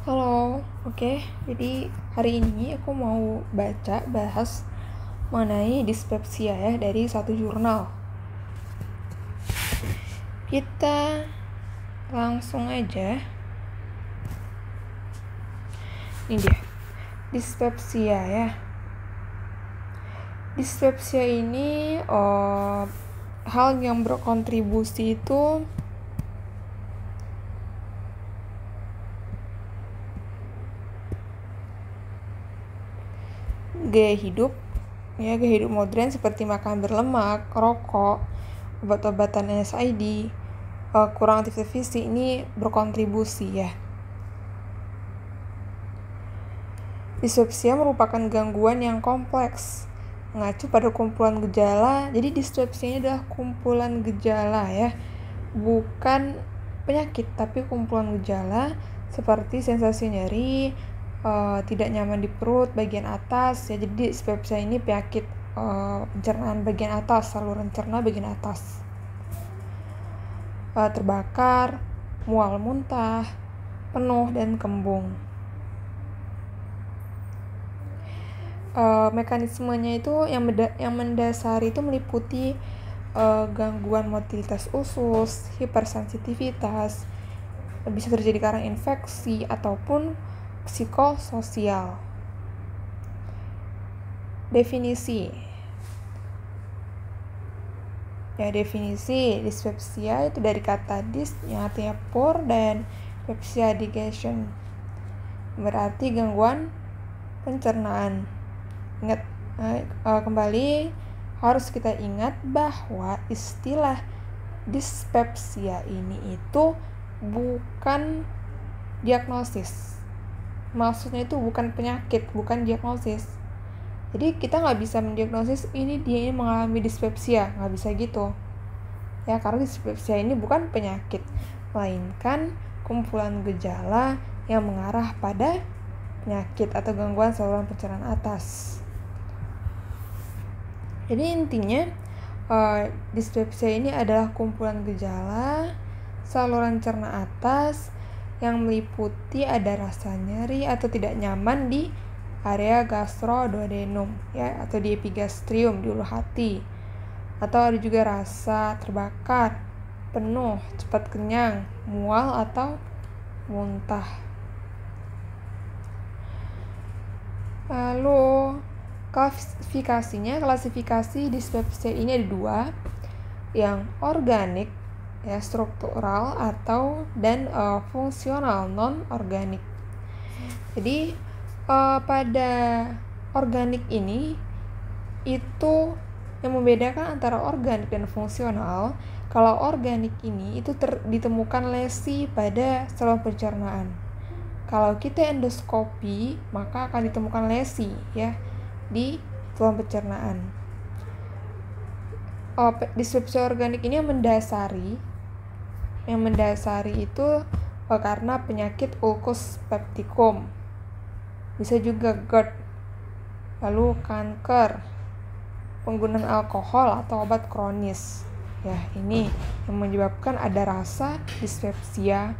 Halo, oke. Jadi hari ini aku mau bahas mengenai dispepsia ya dari satu jurnal. Kita langsung aja. Ini dia, dispepsia ya. Dispepsia ini hal yang berkontribusi itu gaya hidup modern seperti makan berlemak, rokok, obat-obatan NSAID, kurang aktivitas fisik ini berkontribusi ya. Dispepsia merupakan gangguan yang kompleks, mengacu pada kumpulan gejala. Jadi dispepsia ini adalah kumpulan gejala ya, bukan penyakit tapi kumpulan gejala seperti sensasi nyeri, tidak nyaman di perut bagian atas ya. Jadi dispepsia ini penyakit pencernaan bagian atas, saluran cerna bagian atas, terbakar, mual muntah, penuh dan kembung. Mekanismenya itu yang mendasari itu meliputi gangguan motilitas usus, hipersensitivitas, bisa terjadi karena infeksi ataupun psikososial. Definisi dispepsia itu dari kata dis yang artinya pour dan pepsia digestion, berarti gangguan pencernaan. Kembali harus kita ingat bahwa istilah dispepsia ini itu bukan diagnosis. Maksudnya itu bukan penyakit, bukan diagnosis. Jadi kita nggak bisa mendiagnosis ini dia ini mengalami dispepsia, nggak bisa gitu ya, karena dispepsia ini bukan penyakit, melainkan kumpulan gejala yang mengarah pada penyakit atau gangguan saluran pencernaan atas. Jadi intinya dispepsia ini adalah kumpulan gejala saluran cerna atas yang meliputi ada rasa nyeri atau tidak nyaman di area gastroduodenum ya, atau di epigastrium di ulu hati, atau ada juga rasa terbakar, penuh, cepat kenyang, mual atau muntah. Lalu klasifikasi dispepsia ini ada dua, yang organik ya, struktural dan fungsional non organik. Jadi pada organik ini itu yang membedakan antara organik dan fungsional. Kalau organik ini itu ditemukan lesi pada saluran pencernaan. Kalau kita endoskopi maka akan ditemukan lesi ya di saluran pencernaan. Dispepsia organik ini yang mendasari itu karena penyakit ulcus pepticum, bisa juga GERD, lalu kanker, penggunaan alkohol atau obat kronis ya, ini yang menyebabkan ada rasa dispepsia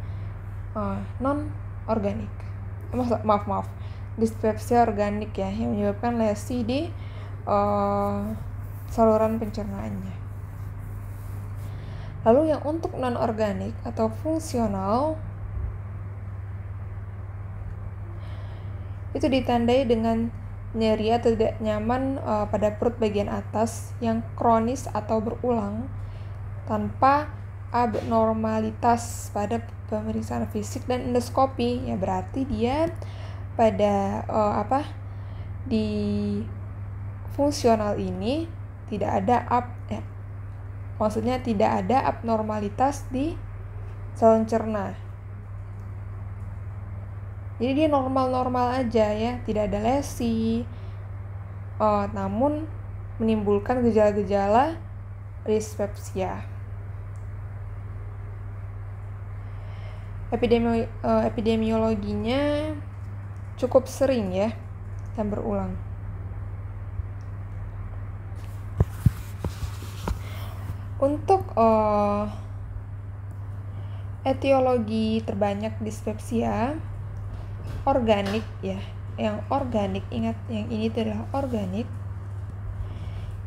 non organik. Maaf dispepsia organik ya, yang menyebabkan lesi di saluran pencernaannya. Lalu yang untuk non organik atau fungsional itu ditandai dengan nyeri atau tidak nyaman pada perut bagian atas yang kronis atau berulang tanpa abnormalitas pada pemeriksaan fisik dan endoskopi ya, berarti dia pada di fungsional ini tidak ada abnormalitas di saluran cerna. Jadi dia normal-normal aja ya, tidak ada lesi, namun menimbulkan gejala-gejala dispepsia. Epidemiologinya cukup sering ya dan berulang. Untuk etiologi terbanyak dispepsia organik ya, yang organik, ingat yang ini adalah organik,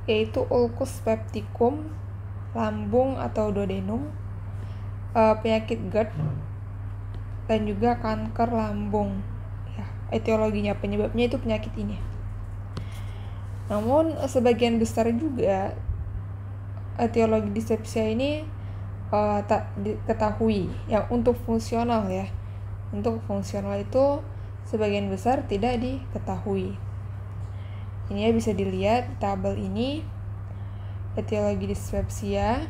yaitu ulcus pepticum, lambung atau duodenum, penyakit GERD, dan juga kanker lambung ya. Etiologinya, penyebabnya itu penyakit ini. Namun sebagian besar juga etiologi dispepsia ini tak diketahui yang untuk fungsional ya. Untuk fungsional itu sebagian besar tidak diketahui. Ini ya, bisa dilihat di tabel ini etiologi dispepsia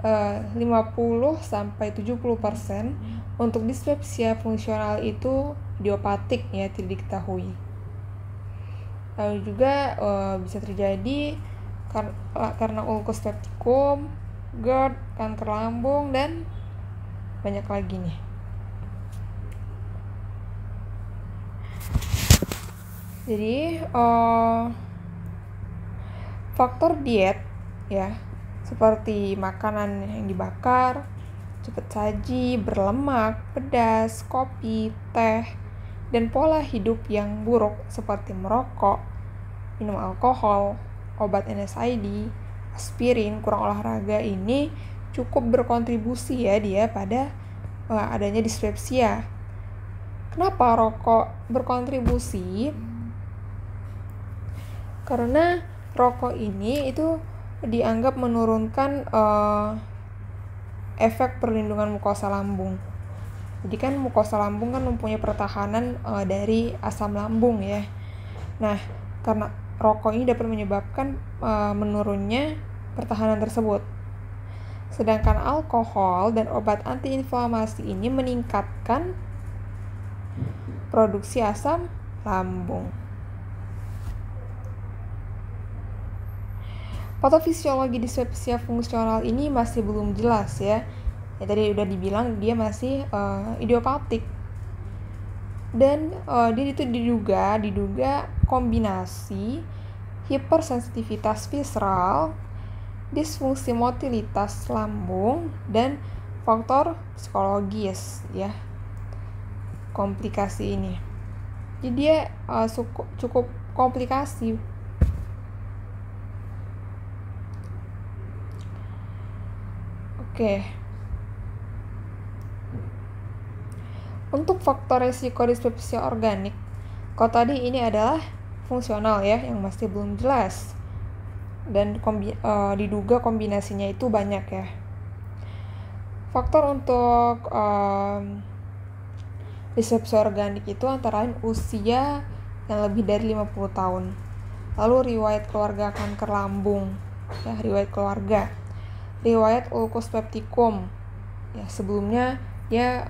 50-70% untuk dispepsia fungsional itu idiopatik ya, tidak diketahui. Lalu juga bisa terjadi karena ulcus pepticum, GERD, kanker lambung, dan banyak lagi nih. Jadi faktor diet ya, seperti makanan yang dibakar, cepat saji, berlemak, pedas, kopi, teh, dan pola hidup yang buruk seperti merokok, minum alkohol, obat NSAID, aspirin, kurang olahraga ini cukup berkontribusi ya dia pada adanya dispepsia. Kenapa rokok berkontribusi? Karena rokok ini itu dianggap menurunkan efek perlindungan mukosa lambung. Jadi kan mukosa lambung kan mempunyai pertahanan dari asam lambung ya. Nah, karena rokok ini dapat menyebabkan menurunnya pertahanan tersebut. Sedangkan alkohol dan obat antiinflamasi ini meningkatkan produksi asam lambung. Patofisiologi dispepsia fungsional ini masih belum jelas ya. Ya tadi udah dibilang dia masih idiopatik. Dan dia itu diduga kombinasi hipersensitivitas visceral, disfungsi motilitas lambung, dan faktor psikologis ya. Komplikasi ini. Jadi dia cukup komplikasi. Oke. Untuk faktor resiko dispepsia organik, kalau tadi ini adalah fungsional ya, yang masih belum jelas. Dan diduga kombinasinya itu banyak ya. Faktor untuk dispepsia organik itu antara lain usia yang lebih dari 50 tahun. Lalu riwayat keluarga kanker lambung, ya, riwayat keluarga. Riwayat ulcus pepticum, ya sebelumnya dia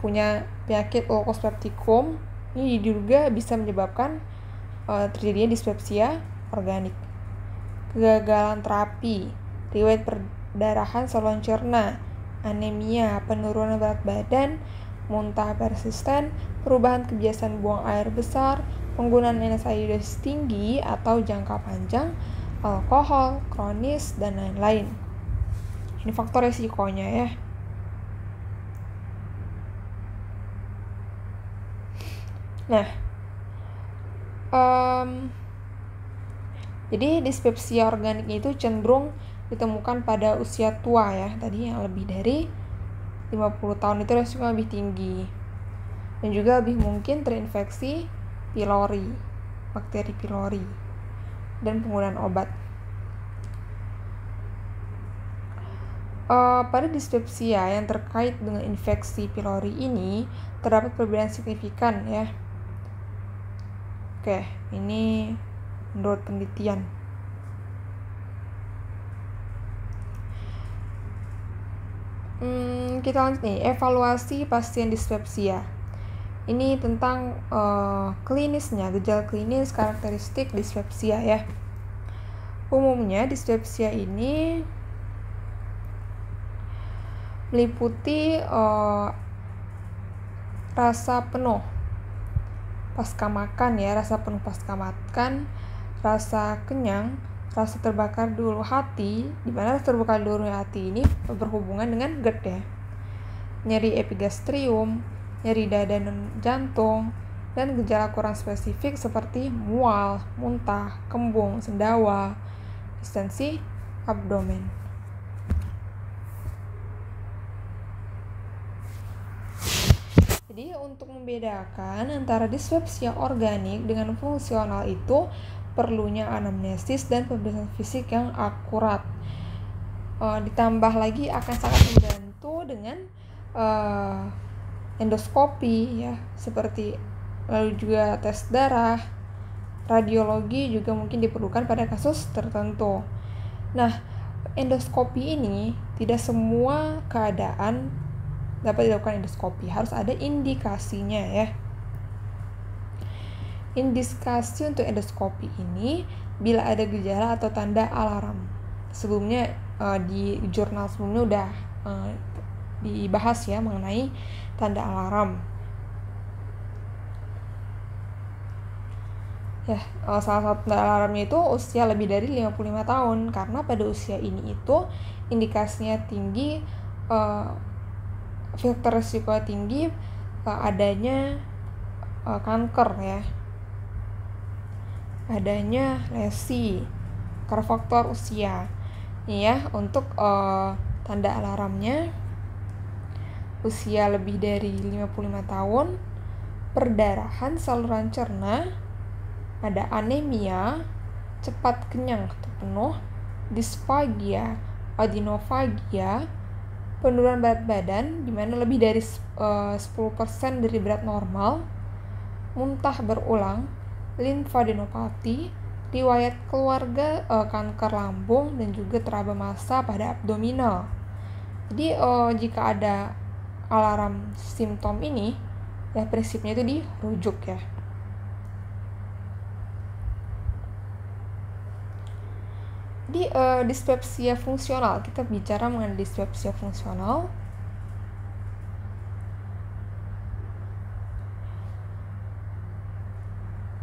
punya penyakit ulcus pepticum. Ini diduga bisa menyebabkan terjadinya dispepsia organik. Kegagalan terapi, riwayat perdarahan saluran cerna, anemia, penurunan berat badan, muntah persisten, perubahan kebiasaan buang air besar, penggunaan NSAID dosis tinggi atau jangka panjang, alkohol, kronis, dan lain-lain. Ini faktor resikonya ya. Nah, jadi dispepsia organik itu cenderung ditemukan pada usia tua ya. Tadi yang lebih dari 50 tahun itu resiko lebih tinggi. Dan juga lebih mungkin terinfeksi pylori, bakteri pylori, dan penggunaan obat. Pada dispepsia yang terkait dengan infeksi pylori ini terdapat perbedaan signifikan ya. Oke, ini menurut penelitian. Kita lanjut nih, evaluasi pasien dispepsia. Ini tentang klinisnya, gejala klinis, karakteristik dispepsia ya. Umumnya dispepsia ini meliputi rasa penuh pasca makan ya, rasa penuh pasca makan, rasa kenyang, rasa terbakar di ulu hati, di mana rasa terbakar di ulu hati ini berhubungan dengan GERD ya. Nyeri epigastrium, nyeri dada dan jantung, dan gejala kurang spesifik seperti mual, muntah, kembung, sendawa, distensi abdomen. Jadi untuk membedakan antara dispepsia organik dengan fungsional itu perlunya anamnesis dan pemeriksaan fisik yang akurat. Ditambah lagi akan sangat membantu dengan endoskopi ya, seperti lalu juga tes darah, radiologi juga mungkin diperlukan pada kasus tertentu. Nah, endoskopi ini tidak semua keadaan dapat dilakukan endoskopi, harus ada indikasinya ya. Indikasi untuk endoskopi ini bila ada gejala atau tanda alarm. Sebelumnya di jurnal sebelumnya udah dibahas ya mengenai tanda alarm. Ya, salah satu tanda alarmnya itu usia lebih dari 55 tahun, karena pada usia ini itu indikasinya tinggi, faktor risiko tinggi adanya kanker ya, adanya lesi, karena faktor usia. Ini ya untuk tanda alarmnya: usia lebih dari 55 tahun, perdarahan saluran cerna, ada anemia, cepat kenyang atau penuh, disphagia, adenofagia, penurunan berat badan di mana lebih dari 10% dari berat normal, muntah berulang, limfadenopati, riwayat keluarga kanker lambung, dan juga teraba massa pada abdominal. Jadi jika ada alarm simptom ini, ya prinsipnya itu dirujuk ya. Di dispepsia fungsional, kita bicara mengenai dispepsia fungsional.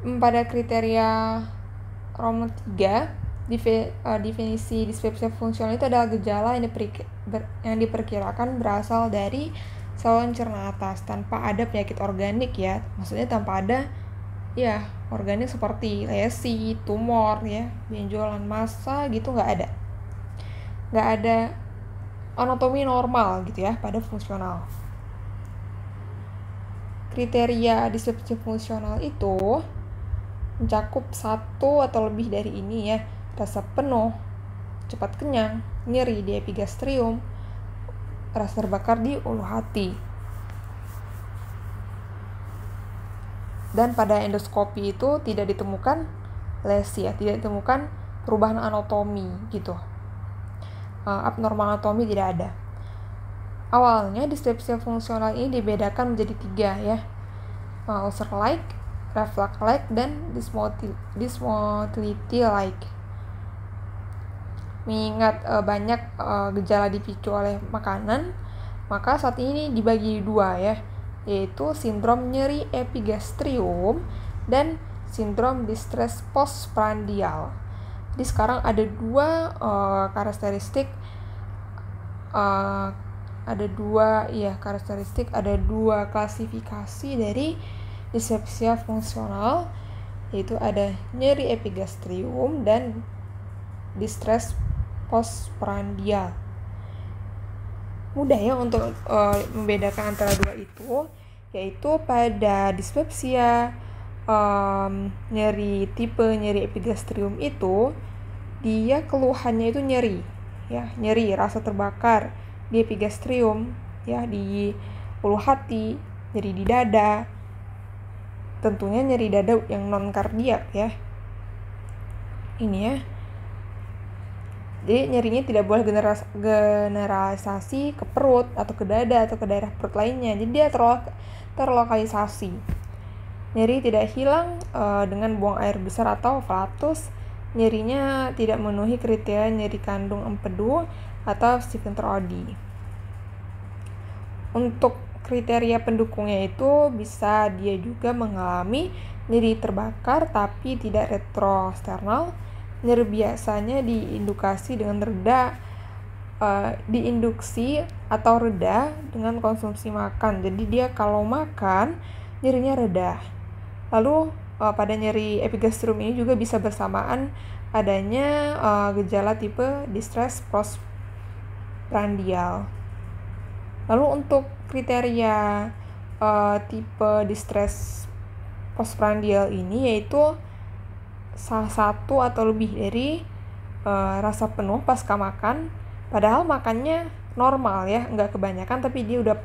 Pada kriteria Roman 3, definisi dispepsia fungsional itu adalah gejala yang diperkirakan berasal dari saluran cerna atas tanpa ada penyakit organik ya, maksudnya tanpa ada ya organik seperti lesi, tumor ya, benjolan massa gitu, nggak ada anatomi normal gitu ya pada fungsional. Kriteria dispepsia fungsional itu mencakup satu atau lebih dari ini ya: rasa penuh, cepat kenyang, nyeri di epigastrium, rasa terbakar di ulu hati. Dan pada endoskopi itu tidak ditemukan lesi ya, tidak ditemukan perubahan anatomi gitu, abnormal anatomi tidak ada. Awalnya dispepsia fungsional ini dibedakan menjadi 3 ya, ulcer-like, reflux-like, dan dysmotility-like. Mengingat banyak gejala dipicu oleh makanan, maka saat ini dibagi 2 ya, yaitu sindrom nyeri epigastrium dan sindrom distress postprandial. Jadi sekarang ada 2 karakteristik, ada 2 klasifikasi dari dispepsia fungsional, yaitu ada nyeri epigastrium dan distress postprandial. Mudah ya untuk membedakan antara 2 itu, yaitu pada dispepsia tipe nyeri epigastrium itu dia keluhannya itu nyeri ya, nyeri rasa terbakar di epigastrium ya, di ulu hati, nyeri di dada, tentunya nyeri dada yang non kardiak ya ini ya. Jadi nyerinya tidak boleh generalisasi ke perut atau ke dada atau ke daerah perut lainnya. Jadi dia terlokalisasi. Nyeri tidak hilang dengan buang air besar atau flatus. Nyerinya tidak memenuhi kriteria nyeri kandung empedu atau Stevens-Roddy. Untuk kriteria pendukungnya itu bisa dia juga mengalami nyeri terbakar tapi tidak retrosternal. Nyeri biasanya diindukasi dengan reda diinduksi atau reda dengan konsumsi makan. Jadi dia kalau makan nyerinya reda. Lalu pada nyeri epigastrium ini juga bisa bersamaan adanya gejala tipe distress postprandial. Lalu untuk kriteria tipe distress postprandial ini yaitu salah satu atau lebih dari rasa penuh pasca makan, padahal makannya normal ya, nggak kebanyakan, tapi dia udah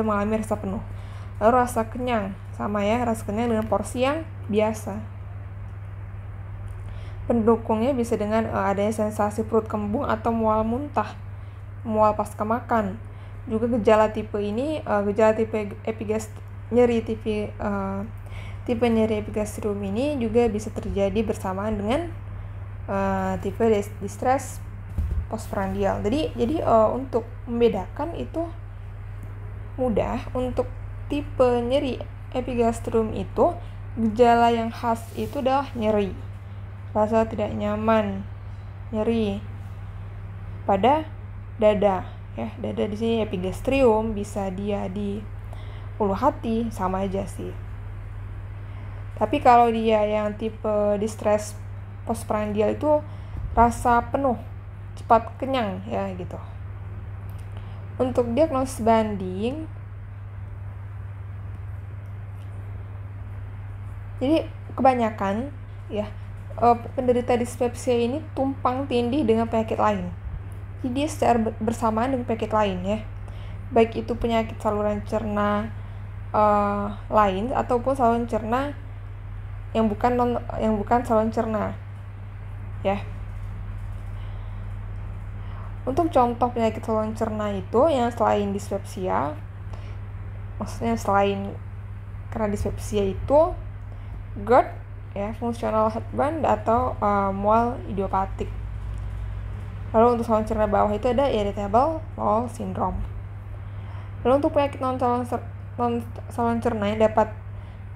mengalami rasa penuh. Lalu rasa kenyang, sama ya, rasa kenyang dengan porsi yang biasa. Pendukungnya bisa dengan adanya sensasi perut kembung atau mual muntah, mual pasca makan. Juga gejala tipe ini, gejala tipe tipe nyeri epigastrium ini juga bisa terjadi bersamaan dengan tipe distress postprandial. Jadi untuk membedakan itu mudah. Untuk tipe nyeri epigastrium itu gejala yang khas itu adalah nyeri, rasa tidak nyaman, nyeri pada dada ya. Dada di sini epigastrium, bisa dia di ulu hati, sama aja sih. Tapi kalau dia yang tipe distress postprandial itu rasa penuh, cepat kenyang ya gitu. Untuk diagnosis banding, jadi kebanyakan ya penderita dispepsia ini tumpang tindih dengan penyakit lain. Jadi dia secara bersamaan dengan penyakit lain ya, baik itu penyakit saluran cerna lain ataupun saluran cerna yang bukan saluran cerna ya. Untuk contoh penyakit saluran cerna itu yang selain dispepsia, maksudnya selain karena dispepsia itu GERD ya, fungsional heartburn atau mual idiopatik. Lalu untuk saluran cerna bawah itu ada irritable bowel syndrome. Lalu untuk penyakit non saluran cerna yang dapat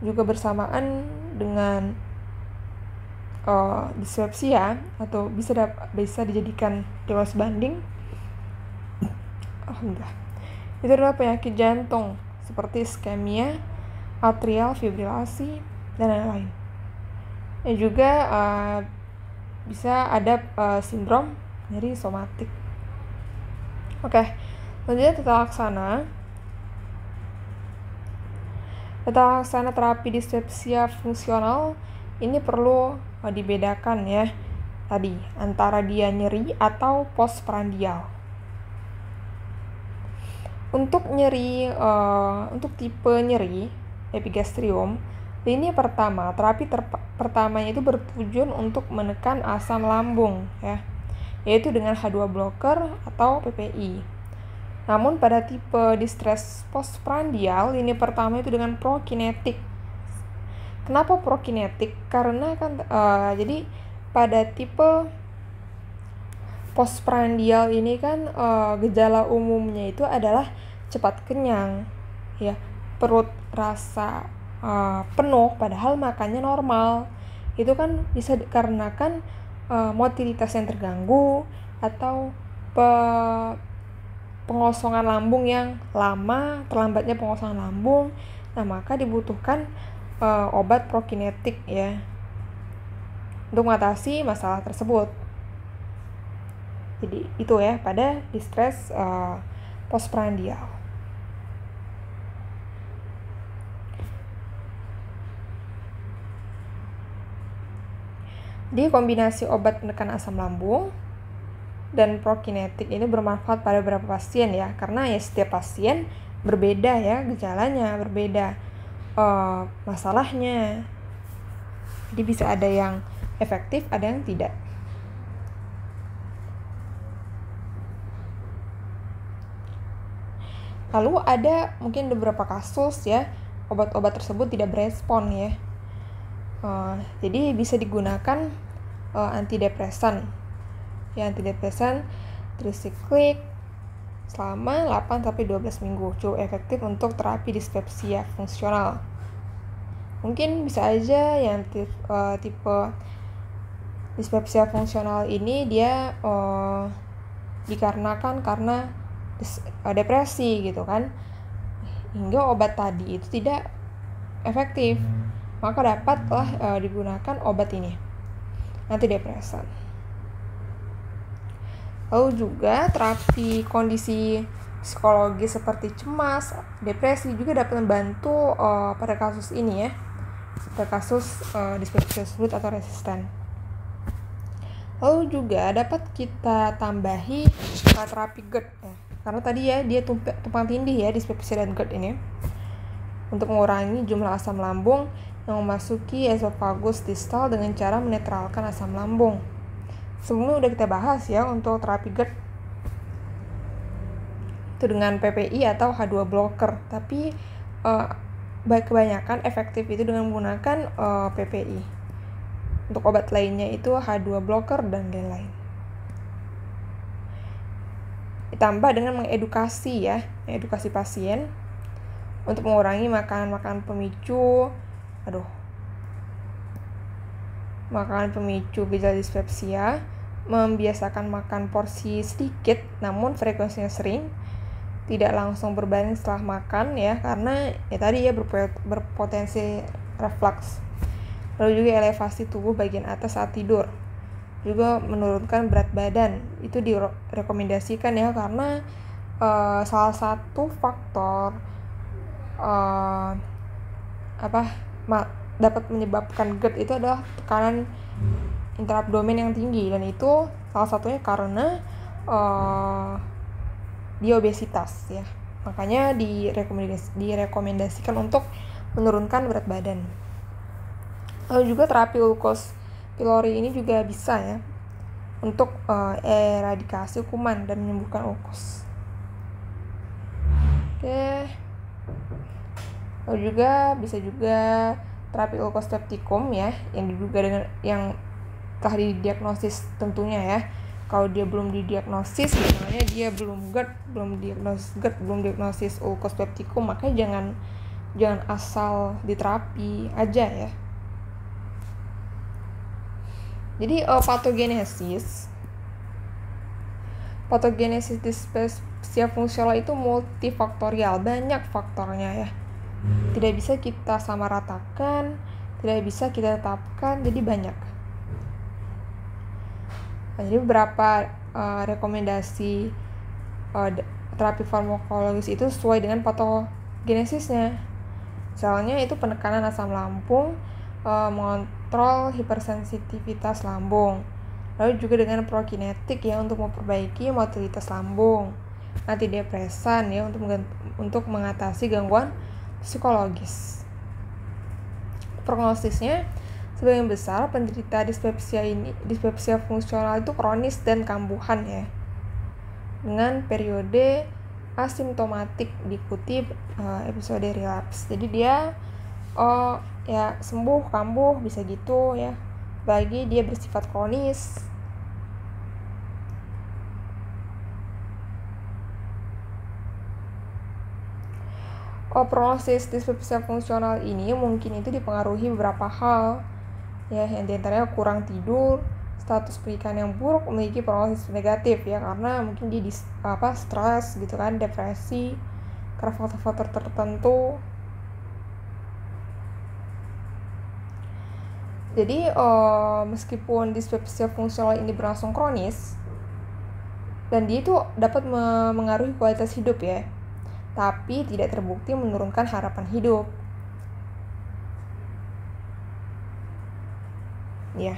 juga bersamaan dengan dispepsia atau bisa dijadikan diagnosis banding, alhamdulillah, itu adalah penyakit jantung seperti iskemia, atrial fibrilasi, dan lain-lain. Dan juga bisa ada sindrom nyeri somatik. Oke, selanjutnya tata laksana terapi dispepsia fungsional ini perlu dibedakan ya tadi antara dia nyeri atau postprandial. Untuk untuk tipe nyeri epigastrium ini terapi pertamanya itu bertujuan untuk menekan asam lambung ya, yaitu dengan H2 blocker atau PPI. Namun pada tipe distress postprandial ini pertama itu dengan prokinetik. Kenapa prokinetik? Karena kan jadi pada tipe postprandial ini kan gejala umumnya itu adalah cepat kenyang ya, perut rasa penuh padahal makannya normal. Itu kan bisa dikarenakan motilitas yang terganggu atau pengosongan lambung yang lama, terlambatnya pengosongan lambung. Nah, maka dibutuhkan obat prokinetik ya untuk mengatasi masalah tersebut. Jadi itu ya pada distress postprandial. Di kombinasi obat penekan asam lambung dan prokinetik ini bermanfaat pada beberapa pasien ya, karena ya setiap pasien berbeda ya, gejalanya berbeda, masalahnya. Jadi bisa ada yang efektif, ada yang tidak. Lalu ada mungkin beberapa kasus ya obat-obat tersebut tidak berespon ya. Jadi bisa digunakan antidepresan. Ya, antidepresan trisiklik selama 8-12 minggu, cukup efektif untuk terapi dispepsia fungsional. Mungkin bisa aja yang tipe dispepsia fungsional ini dia dikarenakan karena depresi gitu kan, hingga obat tadi itu tidak efektif, maka dapatlah digunakan obat ini, antidepresan. Lalu juga terapi kondisi psikologi seperti cemas, depresi juga dapat membantu pada kasus ini ya, pada kasus dispepsia sulit atau resisten. Lalu juga dapat kita tambahi terapi GERD ya, karena tadi ya dia tumpang tindih ya dispepsia dan GERD ini, untuk mengurangi jumlah asam lambung yang memasuki esofagus distal dengan cara menetralkan asam lambung. Sebelumnya udah kita bahas ya untuk terapi GERD itu dengan PPI atau H2 blocker, tapi kebanyakan efektif itu dengan menggunakan PPI. Untuk obat lainnya itu H2 blocker dan lain-lain. Ditambah dengan mengedukasi pasien untuk mengurangi makanan pemicu gejala dispepsia, membiasakan makan porsi sedikit namun frekuensinya sering, tidak langsung berbanding setelah makan ya, karena ya tadi ya berpotensi reflux. Lalu juga elevasi tubuh bagian atas saat tidur, juga menurunkan berat badan, itu direkomendasikan ya, karena salah satu faktor dapat menyebabkan GERD itu adalah tekanan intraabdomen yang tinggi, dan itu salah satunya karena dia obesitas ya, makanya direkomendasikan untuk menurunkan berat badan. Lalu juga terapi ulcus pylori ini juga bisa ya untuk eradikasi kuman dan menyembuhkan ulkus. Oke. Lalu juga bisa juga terapi ulcus pepticum ya, yang telah didiagnosis tentunya ya. Kalau dia belum didiagnosis, misalnya dia belum diagnosis ulcus pepticum, maka jangan asal diterapi aja ya. Jadi patogenesis dispepsia fungsional itu multifaktorial, banyak faktornya ya. Tidak bisa kita samaratakan, tidak bisa kita tetapkan, jadi banyak. Nah, jadi beberapa rekomendasi terapi farmakologis itu sesuai dengan patogenesisnya. Misalnya itu penekanan asam lambung, mengontrol hipersensitivitas lambung, lalu juga dengan prokinetik ya untuk memperbaiki motilitas lambung, antidepresan ya untuk mengatasi gangguan psikologis. Prognosisnya sebagian besar penderita dispepsia fungsional itu kronis dan kambuhan ya, dengan periode asimptomatik diikuti episode relapse. Jadi dia ya sembuh kambuh bisa gitu ya, bagi dia bersifat kronis. Prognosis dispepsia fungsional ini mungkin itu dipengaruhi beberapa hal ya, yang diantaranya kurang tidur, status pernikahan yang buruk memiliki prognosis negatif ya, karena mungkin dia stres gitu kan, depresi karena faktor-faktor tertentu. Jadi meskipun dispepsia fungsional ini berlangsung kronis dan dia itu dapat mengaruhi kualitas hidup ya, tapi tidak terbukti menurunkan harapan hidup. Ya,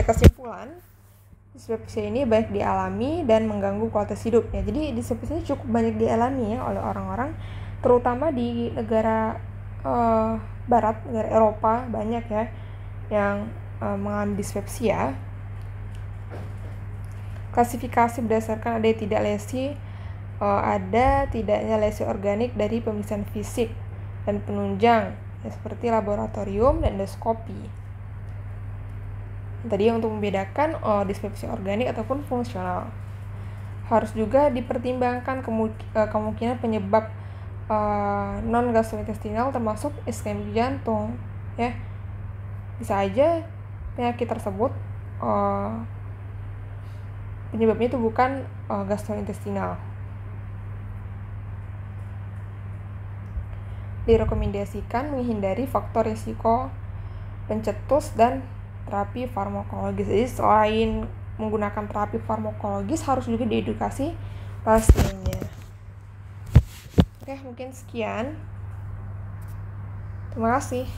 kesimpulan, dispepsia ini baik dialami dan mengganggu kualitas hidup ya. Jadi dispepsia ini cukup banyak dialami ya oleh orang-orang, terutama di negara barat, negara Eropa banyak ya yang mengalami dispepsia. Klasifikasi berdasarkan ada tidaknya lesi organik dari pemeriksaan fisik dan penunjang ya, seperti laboratorium dan endoskopi. Tadi untuk membedakan dispepsia organik ataupun fungsional. Harus juga dipertimbangkan kemungkinan penyebab non gastrointestinal termasuk iskemik jantung ya. Bisa aja penyakit tersebut penyebabnya itu bukan gastrointestinal. Direkomendasikan menghindari faktor risiko pencetus dan terapi farmakologis. Jadi selain menggunakan terapi farmakologis harus juga diedukasi pasiennya. Oke, mungkin sekian. Terima kasih.